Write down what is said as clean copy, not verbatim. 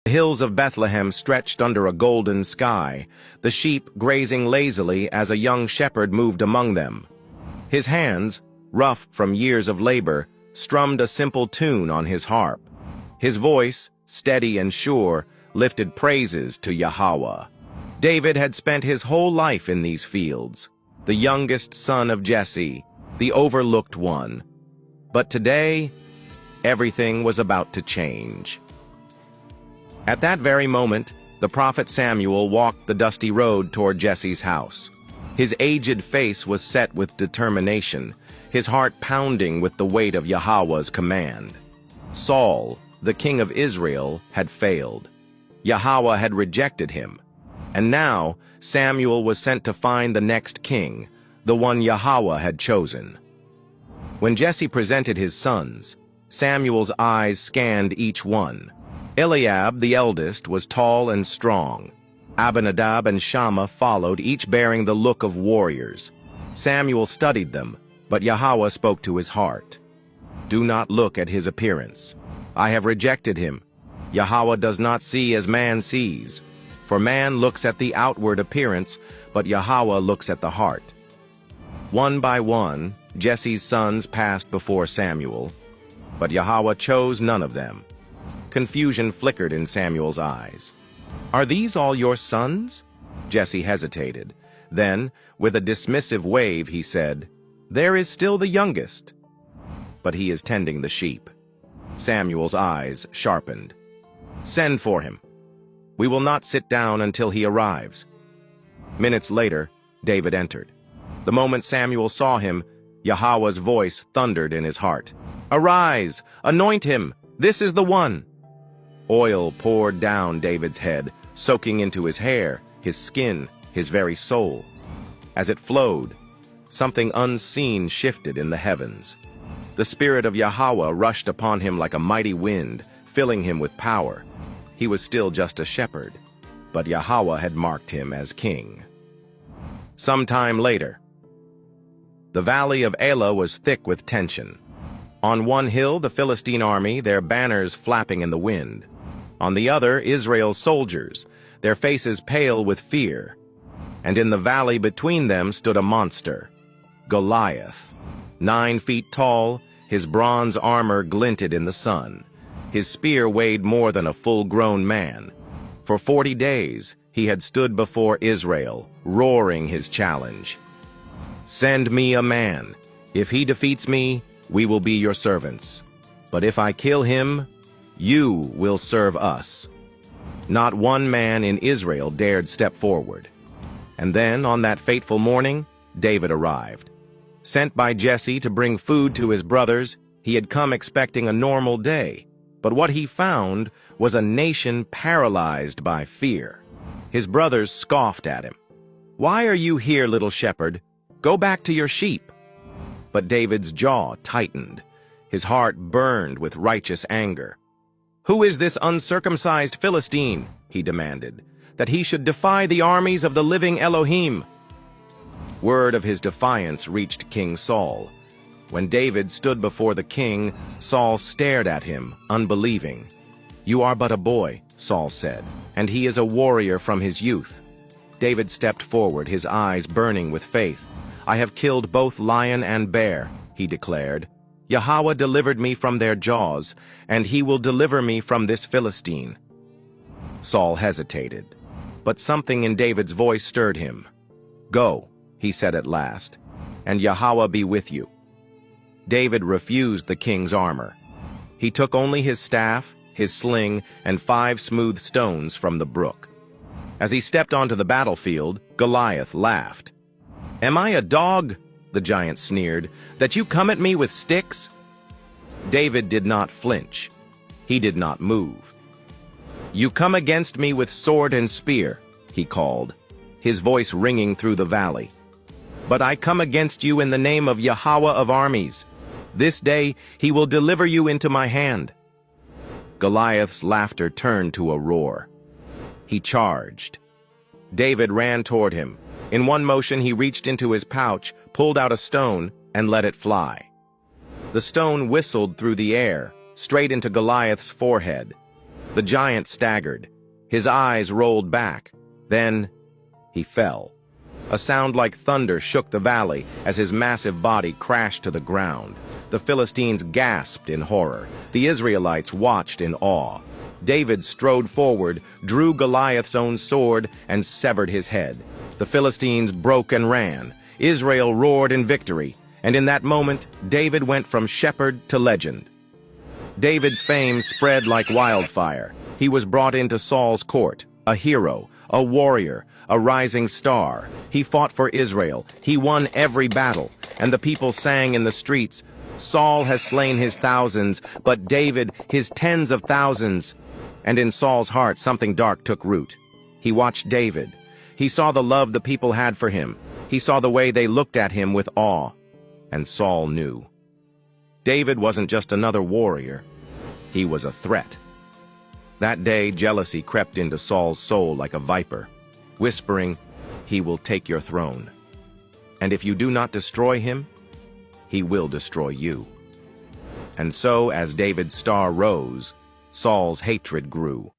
The hills of Bethlehem stretched under a golden sky, the sheep grazing lazily as a young shepherd moved among them. His hands, rough from years of labor, strummed a simple tune on his harp. His voice, steady and sure, lifted praises to Yahweh. David had spent his whole life in these fields, the youngest son of Jesse, the overlooked one. But today, everything was about to change. At that very moment, the prophet Samuel walked the dusty road toward Jesse's house. His aged face was set with determination, his heart pounding with the weight of Yahweh's command. Saul, the king of Israel, had failed. Yahweh had rejected him. And now, Samuel was sent to find the next king, the one Yahweh had chosen. When Jesse presented his sons, Samuel's eyes scanned each one. Eliab, the eldest, was tall and strong. Abinadab and Shammah followed, each bearing the look of warriors. Samuel studied them, but Yahweh spoke to his heart. Do not look at his appearance. I have rejected him. Yahweh does not see as man sees. For man looks at the outward appearance, but Yahweh looks at the heart. One by one, Jesse's sons passed before Samuel, but Yahweh chose none of them. Confusion flickered in Samuel's eyes. Are these all your sons? Jesse hesitated. Then, with a dismissive wave, he said, There is still the youngest, but he is tending the sheep. Samuel's eyes sharpened. Send for him. We will not sit down until he arrives. Minutes later, David entered. The moment Samuel saw him, Yahweh's voice thundered in his heart. Arise, anoint him, this is the one. Oil poured down David's head, soaking into his hair, his skin, his very soul. As it flowed, something unseen shifted in the heavens. The spirit of Yahweh rushed upon him like a mighty wind, filling him with power. He was still just a shepherd, but Yahweh had marked him as king. Sometime later, the valley of Elah was thick with tension. On one hill, the Philistine army, their banners flapping in the wind. On the other, Israel's soldiers, their faces pale with fear. And in the valley between them stood a monster, Goliath. 9 feet tall, his bronze armor glinted in the sun. His spear weighed more than a full-grown man. For 40 days, he had stood before Israel, roaring his challenge. Send me a man. If he defeats me, we will be your servants. But if I kill him, you will serve us. Not one man in Israel dared step forward. And then, on that fateful morning, David arrived. Sent by Jesse to bring food to his brothers, he had come expecting a normal day. But what he found was a nation paralyzed by fear. His brothers scoffed at him. Why are you here, little shepherd? Go back to your sheep. But David's jaw tightened. His heart burned with righteous anger. Who is this uncircumcised Philistine, he demanded, that he should defy the armies of the living Elohim? Word of his defiance reached King Saul. When David stood before the king, Saul stared at him, unbelieving. You are but a boy, Saul said, and he is a warrior from his youth. David stepped forward, his eyes burning with faith. I have killed both lion and bear, he declared. Yahweh delivered me from their jaws, and he will deliver me from this Philistine. Saul hesitated, but something in David's voice stirred him. Go, he said at last, and Yahweh be with you. David refused the king's armor. He took only his staff, his sling, and 5 smooth stones from the brook. As he stepped onto the battlefield, Goliath laughed. Am I a dog, the giant sneered, that you come at me with sticks? David did not flinch. He did not move. You come against me with sword and spear, he called, his voice ringing through the valley. But I come against you in the name of Yahweh of armies. This day he will deliver you into my hand. Goliath's laughter turned to a roar. He charged. David ran toward him. In one motion he reached into his pouch, pulled out a stone, and let it fly. The stone whistled through the air, straight into Goliath's forehead. The giant staggered. His eyes rolled back. Then he fell. A sound like thunder shook the valley as his massive body crashed to the ground. The Philistines gasped in horror. The Israelites watched in awe. David strode forward, drew Goliath's own sword, and severed his head. The Philistines broke and ran. Israel roared in victory, and in that moment, David went from shepherd to legend. David's fame spread like wildfire. He was brought into Saul's court, a hero, a warrior, a rising star. He fought for Israel. He won every battle, and the people sang in the streets, "Saul has slain his thousands, but David his tens of thousands." And in Saul's heart, something dark took root. He watched David. He saw the love the people had for him. He saw the way they looked at him with awe. And Saul knew. David wasn't just another warrior. He was a threat. That day, jealousy crept into Saul's soul like a viper, whispering, "He will take your throne. And if you do not destroy him, he will destroy you." And so, as David's star rose, Saul's hatred grew.